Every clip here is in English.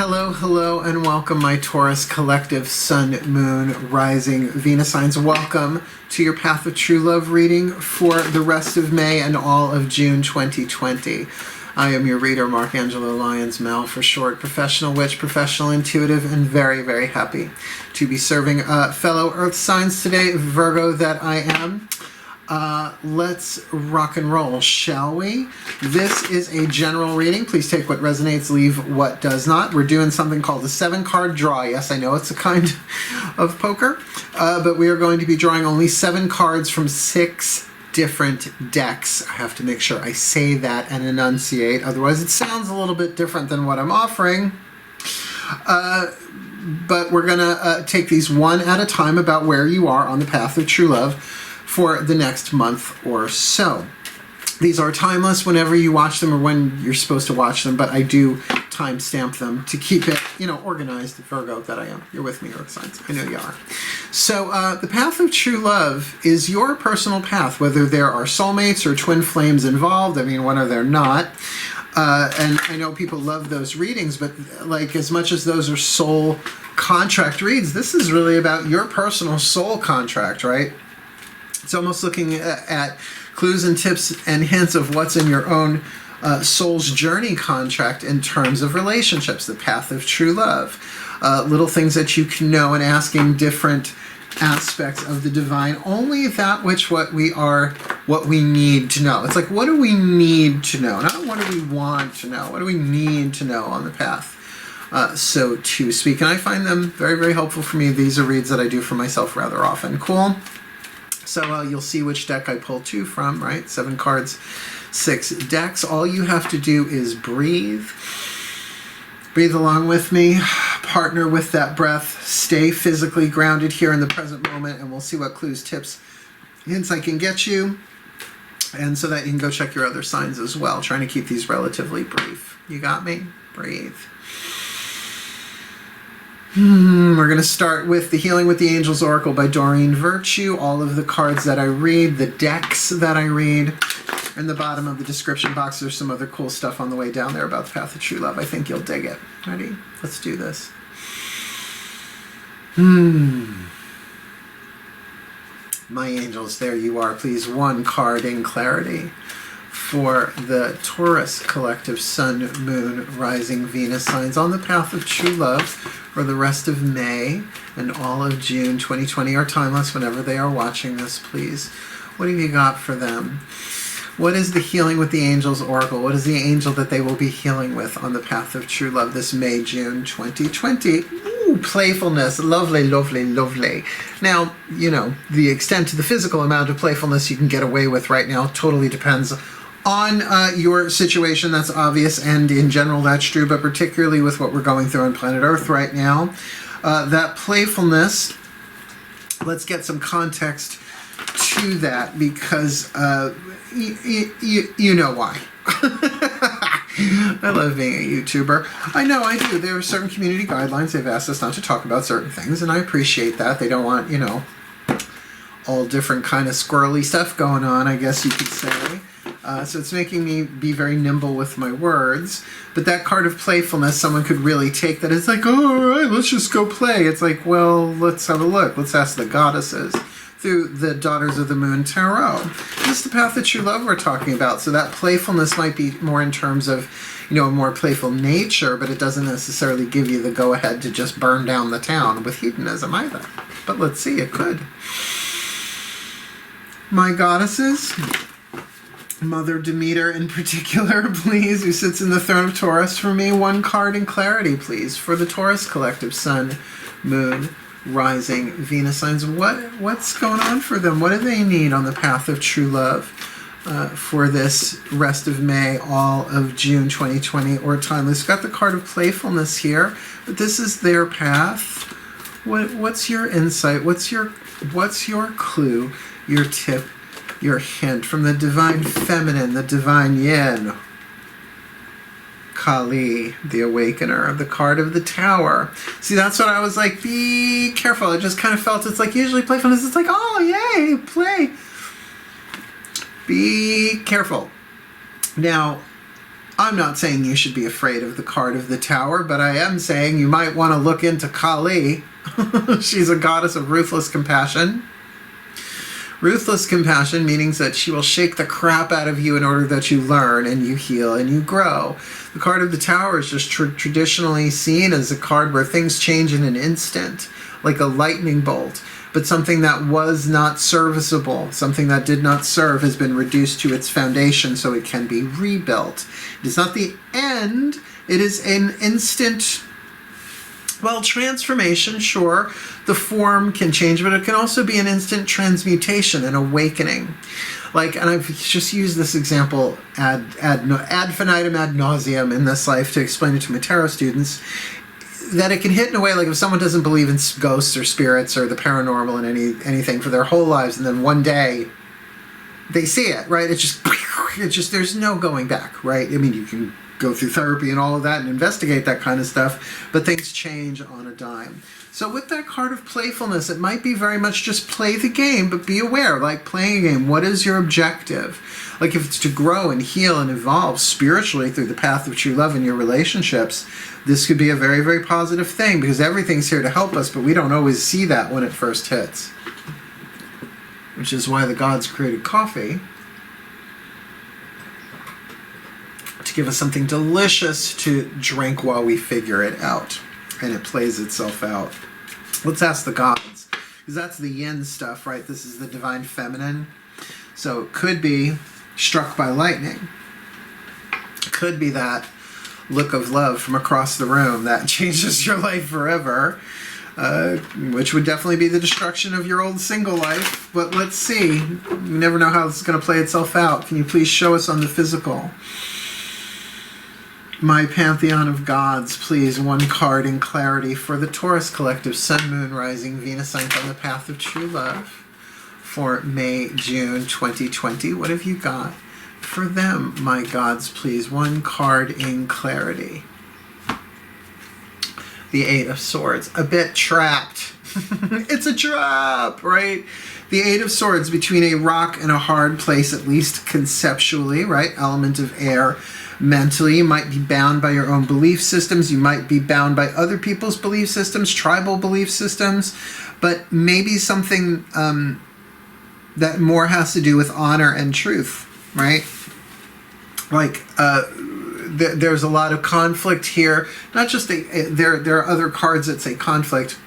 Hello, hello, and welcome, my Taurus collective Sun, Moon, Rising, Venus signs. Welcome to your Path of True Love reading for the rest of May and all of June 2020. I am your reader, Mark-Angelo Lyons, Mel for short, professional witch, professional intuitive, and very, very happy to be serving fellow Earth signs today, Virgo that I am. Let's rock and roll, shall we? This is a general reading. Please take what resonates, leave what does not. We're doing something called a 7-card draw. Yes, I know it's a kind of poker, but we are going to be drawing only 7 cards from 6 different decks. I have to make sure I say that and enunciate, otherwise it sounds a little bit different than what I'm offering. But we're gonna take these one at a time about where you are on the path of true love for the next month or so. These are timeless whenever you watch them or when you're supposed to watch them, but I do timestamp them to keep it, organized, Virgo that I am. You're with me, Earth signs. I know you are. So the path of true love is your personal path, whether there are soulmates or twin flames involved. I mean, when are there not? And I know people love those readings, but like as much as those are soul contract reads, this is really about your personal soul contract, right? It's almost looking at clues and tips and hints of what's in your own soul's journey contract in terms of relationships, the path of true love, little things that you can know, and asking different aspects of the divine, only that which what we need to know. It's like, what do we need to know? Not what do we want to know? What do we need to know on the path? So to speak, and I find them very, very helpful for me. These are reads that I do for myself rather often. Cool. So you'll see which deck I pull 2 from, right? 7 cards, 6 decks. All you have to do is breathe. Breathe along with me. Partner with that breath. Stay physically grounded here in the present moment, and we'll see what clues, tips, hints I can get you. And so that you can go check your other signs as well. Trying to keep these relatively brief. You got me? Breathe. We're going to start with the Healing with the Angels Oracle by Doreen Virtue. All of the cards that I read, the decks that I read. In the bottom of the description box, there's some other cool stuff on the way down there about the path of true love. I think you'll dig it. Ready? Let's do this. My angels, there you are. Please, 1 card in clarity for the Taurus collective Sun, Moon, Rising, Venus signs on the path of true love for the rest of May and all of June 2020 are timeless whenever they are watching this, please. What have you got for them? What is the Healing with the Angels Oracle? What is the angel that they will be healing with on the path of true love this May, June 2020? Ooh, playfulness. Lovely, lovely, lovely. Now, the extent to the physical amount of playfulness you can get away with right now totally depends on your situation. That's obvious, and in general that's true, but particularly with what we're going through on planet Earth right now, that playfulness, let's get some context to that, because you know why. I love being a YouTuber. I know I do. There are certain community guidelines. They've asked us not to talk about certain things, and I appreciate that. They don't want, all different kind of squirrely stuff going on, I guess you could say. So it's making me be very nimble with my words. But that card of playfulness, someone could really take that. It's like, oh, all right, let's just go play. It's like, well, let's have a look. Let's ask the goddesses through the Daughters of the Moon Tarot. This is the path of true love we're talking about. So that playfulness might be more in terms of, a more playful nature, but it doesn't necessarily give you the go-ahead to just burn down the town with hedonism either. But let's see, it could. My goddesses, Mother Demeter in particular, please, who sits in the throne of Taurus, for me, 1 card in clarity, please, for the Taurus collective Sun, Moon, Rising, Venus signs. What's going on for them? What do they need on the path of true love for this rest of May, all of June 2020, or timeless? Got the card of playfulness here, but this is their path. What's your insight? What's your clue? Your tip? Your hint from the divine feminine, the divine yin, Kali, the awakener, the card of the Tower. See, that's what I was like, be careful. I just kind of felt it's like usually playfulness, it's like, oh, yay, play. Be careful. Now, I'm not saying you should be afraid of the card of the Tower, but I am saying you might want to look into Kali. She's a goddess of ruthless compassion. Ruthless compassion meaning that she will shake the crap out of you in order that you learn and you heal and you grow. The card of the Tower is just traditionally seen as a card where things change in an instant, like a lightning bolt. But something that was not serviceable, something that did not serve, has been reduced to its foundation so it can be rebuilt. It is not the end. It is an instant, well, transformation, sure. The form can change, but it can also be an instant transmutation, an awakening. Like, and I've just used this example ad infinitum ad nauseum in this life to explain it to my tarot students, that it can hit in a way like if someone doesn't believe in ghosts or spirits or the paranormal and anything for their whole lives, and then one day they see it, right? It's just there's no going back, right? I mean, you can go through therapy and all of that and investigate that kind of stuff, but things change on a dime. So with that card of playfulness, it might be very much just play the game, but be aware, like playing a game, what is your objective? Like if it's to grow and heal and evolve spiritually through the path of true love in your relationships, this could be a very, very positive thing because everything's here to help us, but we don't always see that when it first hits. Which is why the gods created coffee, to give us something delicious to drink while we figure it out. And it plays itself out. Let's ask the gods, because that's the yin stuff, right? This is the divine feminine. So it could be struck by lightning. It could be that look of love from across the room that changes your life forever, which would definitely be the destruction of your old single life. But let's see. You never know how this is going to play itself out. Can you please show us on the physical? My pantheon of gods, please, one card in clarity for the Taurus collective, Sun, Moon, Rising, Venus signs on the path of true love for May, June 2020. What have you got for them, my gods, please? One card in clarity. The Eight of Swords. A bit trapped. It's a trap, right? The Eight of Swords between a rock and a hard place, at least conceptually, right? Element of air. Mentally, you might be bound by your own belief systems. You might be bound by other people's belief systems, tribal belief systems, but maybe something that more has to do with honor and truth, right? Like, there's a lot of conflict here. Not just there are other cards that say conflict.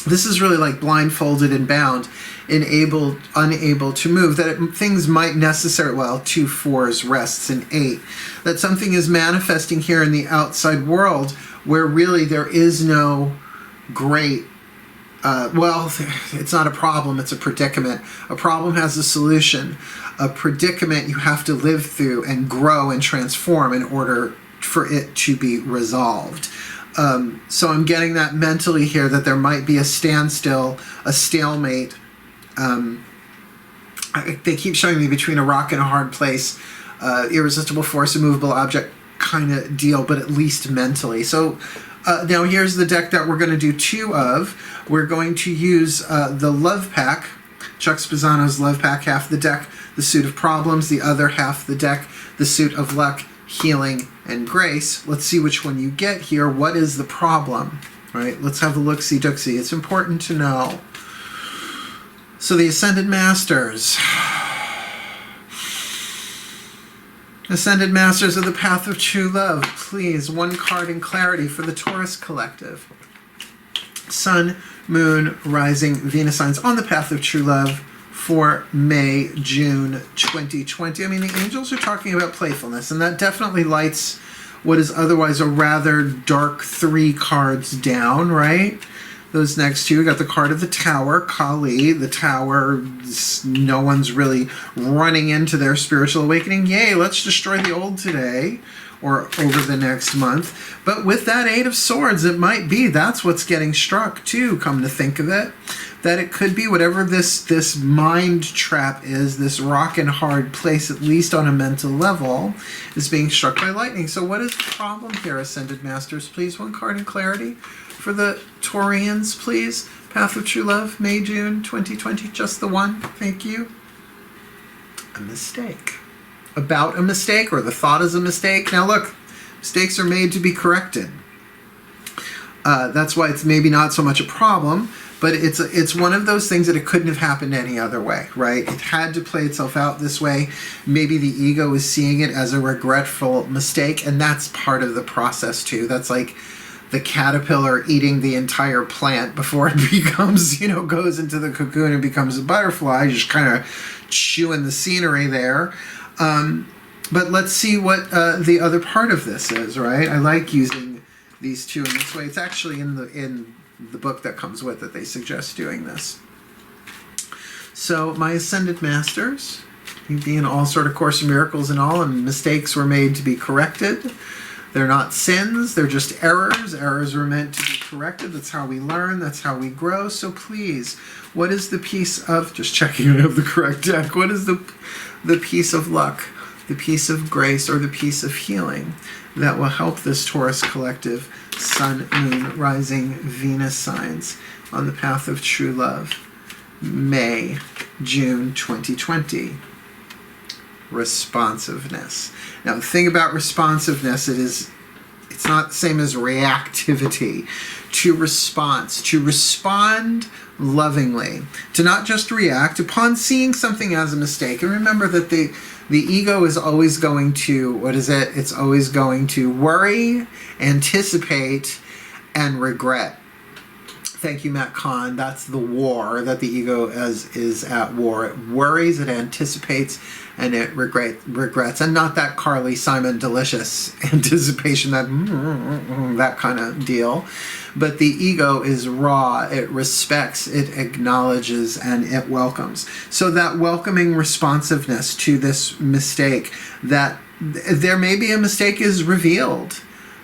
This is really like blindfolded and bound, unable to move. That things might necessarily, well, 2 4s rests an 8. That something is manifesting here in the outside world where really there is no great, well, it's not a problem, it's a predicament. A problem has a solution. A predicament you have to live through and grow and transform in order for it to be resolved. So I'm getting that mentally here, that there might be a standstill, a stalemate. They keep showing me between a rock and a hard place, irresistible force, immovable object kind of deal, but at least mentally. So now here's the deck that we're going to do 2 of. We're going to use the Love Pack, Chuck Spezzano's Love Pack, half the deck, the Suit of Problems, the other half the deck, the Suit of Luck, Healing, and Grace. Let's see which one you get here. What is the problem? Right? Let's have a look-see-dooksy. It's important to know. So the Ascended Masters. Ascended Masters of the Path of True Love. Please, one card in clarity for the Taurus collective. Sun, Moon, Rising, Venus signs on the Path of True Love for May, June 2020. I mean, the angels are talking about playfulness, and that definitely lights what is otherwise a rather dark 3 cards down, right? Those next 2, we got the card of the Tower, Kali. The Tower, no one's really running into their spiritual awakening. Yay, let's destroy the old today or over the next month. But with that Eight of Swords, it might be that's what's getting struck too, come to think of it. That it could be whatever this mind trap is, this rock and hard place, at least on a mental level, is being struck by lightning. So what is the problem here, Ascended Masters? Please, one card in clarity for the Taurians, please. Path of True Love, May, June 2020, just the one. Thank you. A mistake. about a mistake, or the thought is a mistake. Now look, mistakes are made to be corrected. That's why it's maybe not so much a problem, but it's one of those things that it couldn't have happened any other way, right? It had to play itself out this way. Maybe the ego is seeing it as a regretful mistake, and that's part of the process too. That's like the caterpillar eating the entire plant before it becomes, goes into the cocoon and becomes a butterfly, just kind of chewing the scenery there. But let's see what the other part of this is, right? I like using these two in this way. It's actually in the book that comes with it. They suggest doing this. So my ascended masters, being all sort of Course in Miracles and all, and mistakes were made to be corrected. They're not sins, they're just errors. Errors were meant to be corrected. That's how we learn, that's how we grow. So please, what is the piece of, just checking I have the correct deck, what is the piece of luck, the piece of grace, or the piece of healing that will help this Taurus collective, Sun, Moon, Rising, Venus signs on the path of true love? May, June 2020. Responsiveness. Now the thing about responsiveness, it's not the same as reactivity. To respond lovingly, to not just react upon seeing something as a mistake. And remember that the ego is always going to, it's always going to worry, anticipate, and regret. Thank you, Matt Kahn. That's the war that the ego is at war. It worries, it anticipates, and it regrets. And not that Carly Simon delicious anticipation, that kind of deal. But the ego is raw. It respects, it acknowledges, and it welcomes. So that welcoming responsiveness to this mistake, that there may be a mistake is revealed.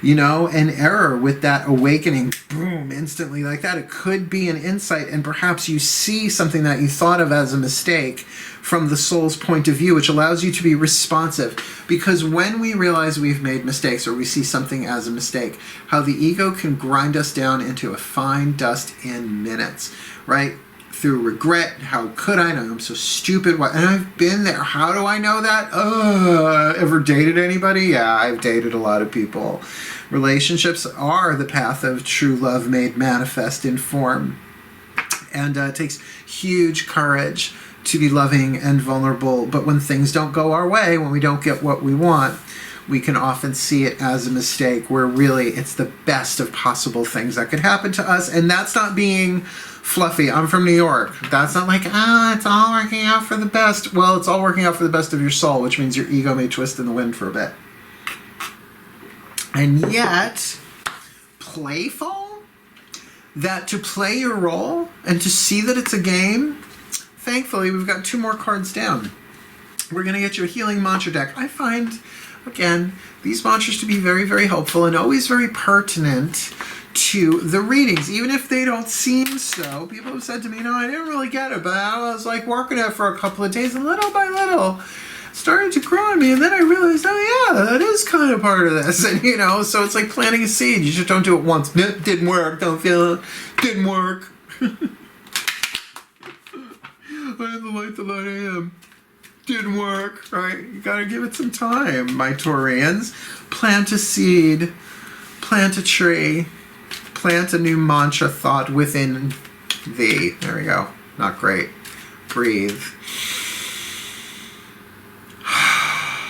An error with that awakening, boom, instantly like that. It could be an insight, and perhaps you see something that you thought of as a mistake from the soul's point of view, which allows you to be responsive. Because when we realize we've made mistakes, or we see something as a mistake, how the ego can grind us down into a fine dust in minutes, right? Through regret. How could I know? I'm so stupid. And I've been there. How do I know that? Ever dated anybody? Yeah, I've dated a lot of people. Relationships are the path of true love made manifest in form. And it takes huge courage to be loving and vulnerable. But when things don't go our way, when we don't get what we want, we can often see it as a mistake, where really it's the best of possible things that could happen to us. And that's not being fluffy. I'm from New York. That's not like, it's all working out for the best. Well, it's all working out for the best of your soul, which means your ego may twist in the wind for a bit. And yet, playful, that to play your role and to see that it's a game. Thankfully, we've got 2 more cards down. We're going to get you a healing mantra deck. I find, again, these mantras to be very, very helpful and always very pertinent to the readings, even if they don't seem so. People have said to me, I didn't really get it, but I was like working it for a couple of days, and little by little started to grow on me, and then I realized, that is kind of part of this. And so it's like planting a seed. You just don't do it once. It didn't work, don't feel it, didn't work. I am the light that I am. Didn't work, right? You gotta give it some time, my Taurians. Plant a seed, plant a tree, plant a new mantra thought within thee. There we go. Not great. Breathe.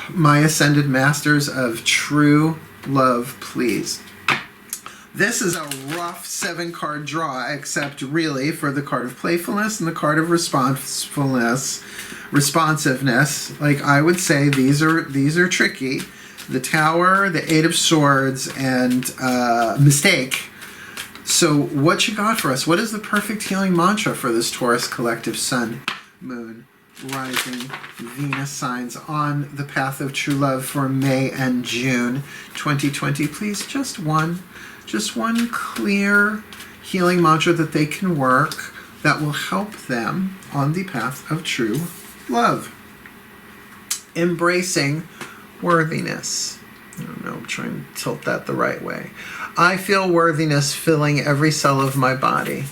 My ascended masters of true love, please. This is a rough 7-card draw, except really for the card of playfulness and the card of responsiveness. Like I would say, these are tricky. The Tower, the 8 of Swords, and mistake. So what you got for us? What is the perfect healing mantra for this Taurus collective, Sun, Moon, Rising, Venus signs on the path of true love for May and June 2020? Please, just one clear healing mantra that they can work that will help them on the path of true love. Embracing worthiness. I don't know, I'm trying to tilt that the right way. I feel worthiness filling every cell of my body.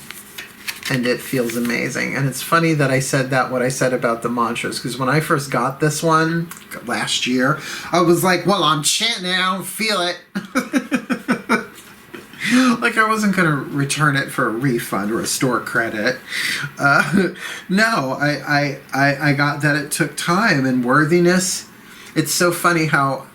and it feels amazing. And it's funny that I said that, what I said about the mantras, because when I first got this one last year, I was like, well, I'm chanting it, I don't feel it. Like I wasn't going to return it for a refund or a store credit. No, I got that it took time and worthiness. It's so funny how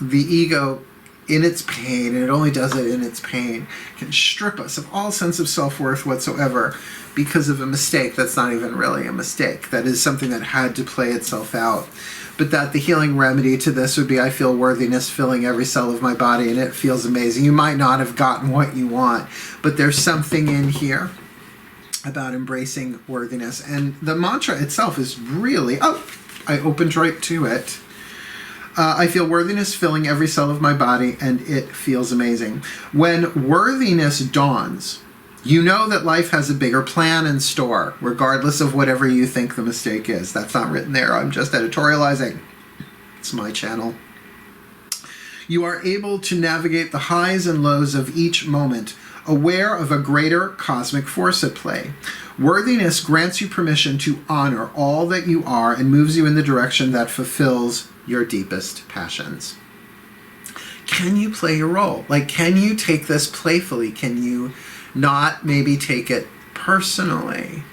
the ego, in its pain, and it only does it in its pain, can strip us of all sense of self-worth whatsoever because of a mistake that's not even really a mistake. That is something that had to play itself out. But that the healing remedy to this would be, I feel worthiness filling every cell of my body, and it feels amazing. You might not have gotten what you want, but there's something in here about embracing worthiness. And the mantra itself is really, oh, I opened right to it. I feel worthiness filling every cell of my body, and it feels amazing. When worthiness dawns, you know that life has a bigger plan in store, regardless of whatever you think the mistake is. That's not written there. I'm just editorializing. It's my channel. You are able to navigate the highs and lows of each moment, aware of a greater cosmic force at play. Worthiness grants you permission to honor all that you are and moves you in the direction that fulfills your deepest passions. Can you play your role? Like, can you take this playfully? Can you not maybe take it personally?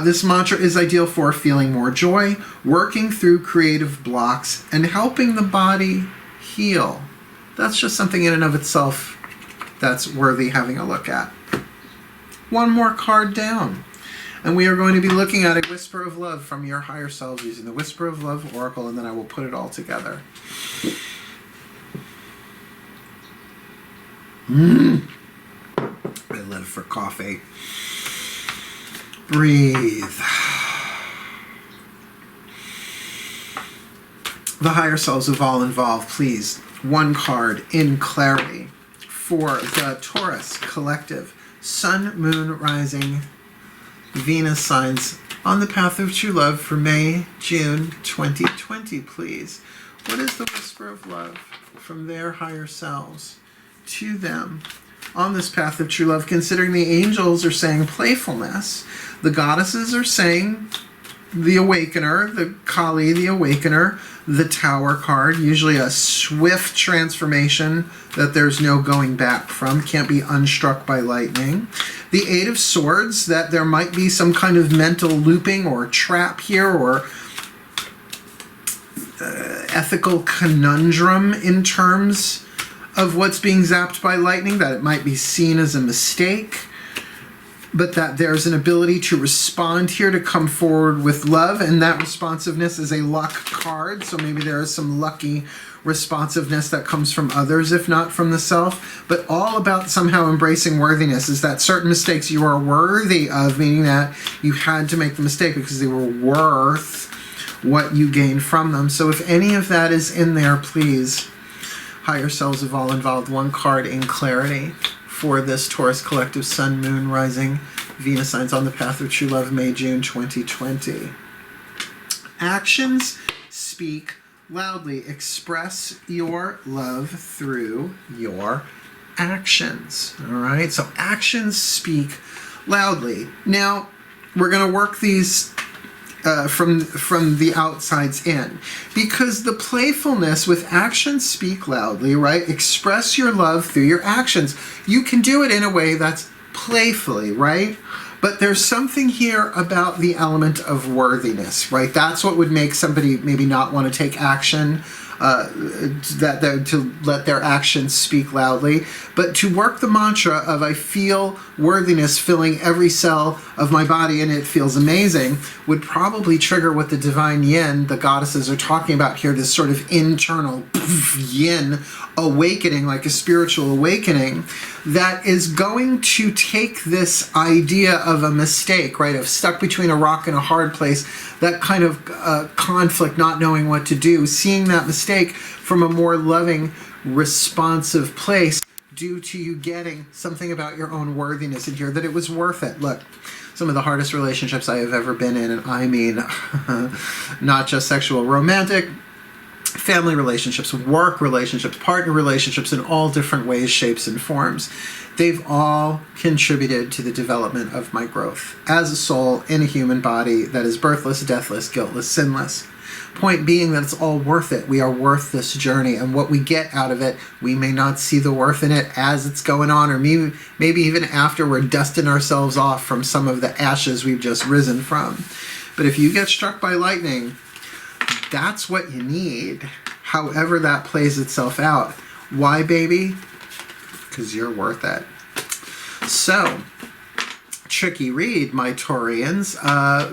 This mantra is ideal for feeling more joy, working through creative blocks, and helping the body heal. That's just something in and of itself that's worthy having a look at. One more card down. And we are going to be looking at a whisper of love from your higher selves using the Whisper of Love Oracle, and then I will put it all together. I live for coffee. Breathe. The higher selves of all involved, please. One card in clarity for the Taurus Collective. Sun, Moon, Rising, Venus signs on the path of true love for May, June 2020, please. What is the whisper of love from their higher selves to them on this path of true love, considering the angels are saying playfulness, the goddesses are saying the awakener, the Kali, the awakener, the Tower card, usually a swift transformation that there's no going back from, can't be unstruck by lightning. The Eight of Swords, that there might be some kind of mental looping or trap here, or ethical conundrum in terms of what's being zapped by lightning, that it might be seen as a mistake, but that there's an ability to respond here, to come forward with love, and that responsiveness is a luck card, so maybe there is some lucky responsiveness that comes from others, if not from the self, but all about somehow embracing worthiness, is that certain mistakes you are worthy of, meaning that you had to make the mistake because they were worth what you gained from them. So if any of that is in there, please, higher selves of all involved, one card in clarity for this Taurus Collective, Sun, Moon, Rising, Venus signs on the path of true love, May, June 2020. Actions speak loudly. Express your love through your actions. All right, so actions speak loudly. Now, we're going to work these from the outsides in, because the playfulness with actions speak loudly, right? Express your love through your actions. You can do it in a way that's playfully, right? But there's something here about the element of worthiness, right? That's what would make somebody maybe not want to take action, to let their actions speak loudly. But to work the mantra of I feel worthiness filling every cell of my body and it feels amazing would probably trigger what the divine yin, the goddesses, are talking about here, this sort of internal yin awakening, like a spiritual awakening, that is going to take this idea of a mistake, right, of stuck between a rock and a hard place, that kind of conflict, not knowing what to do, seeing that mistake from a more loving, responsive place due to you getting something about your own worthiness in here, that it was worth it. Look, some of the hardest relationships I have ever been in, and I mean not just sexual, romantic, family relationships, work relationships, partner relationships in all different ways, shapes, and forms. They've all contributed to the development of my growth as a soul in a human body that is birthless, deathless, guiltless, sinless. Point being that it's all worth it. We are worth this journey, and what we get out of it, we may not see the worth in it as it's going on, or maybe even after we're dusting ourselves off from some of the ashes we've just risen from. But if you get struck by lightning, that's what you need, however that plays itself out. Why, baby? Because you're worth it. So, tricky read, my Taurians,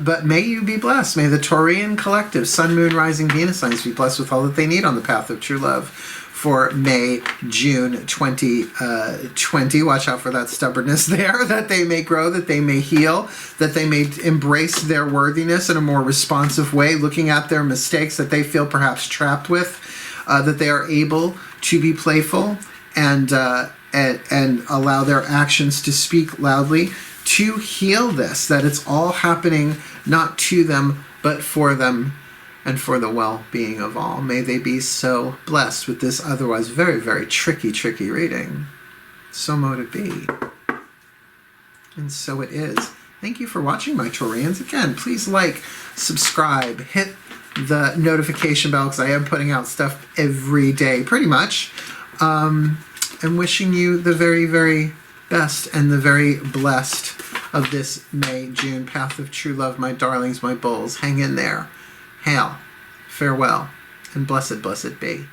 but may you be blessed. May the Taurian collective, Sun, Moon, Rising, Venus signs be blessed with all that they need on the path of true love for May, June 2020. Watch out for that stubbornness there, that they may grow, that they may heal, that they may embrace their worthiness in a more responsive way, looking at their mistakes that they feel perhaps trapped with, that they are able to be playful and allow their actions to speak loudly to heal this, that it's all happening not to them, but for them and for the well-being of all. May they be so blessed with this otherwise very, very tricky reading. So mote it be. And so it is. Thank you for watching, my Taurians. Again, please like, subscribe, hit the notification bell, because I am putting out stuff every day, pretty much. And wishing you the very, very best and the very blessed of this May, June path of true love, my darlings, my bulls. Hang in there. Hail, farewell, and blessed, blessed be.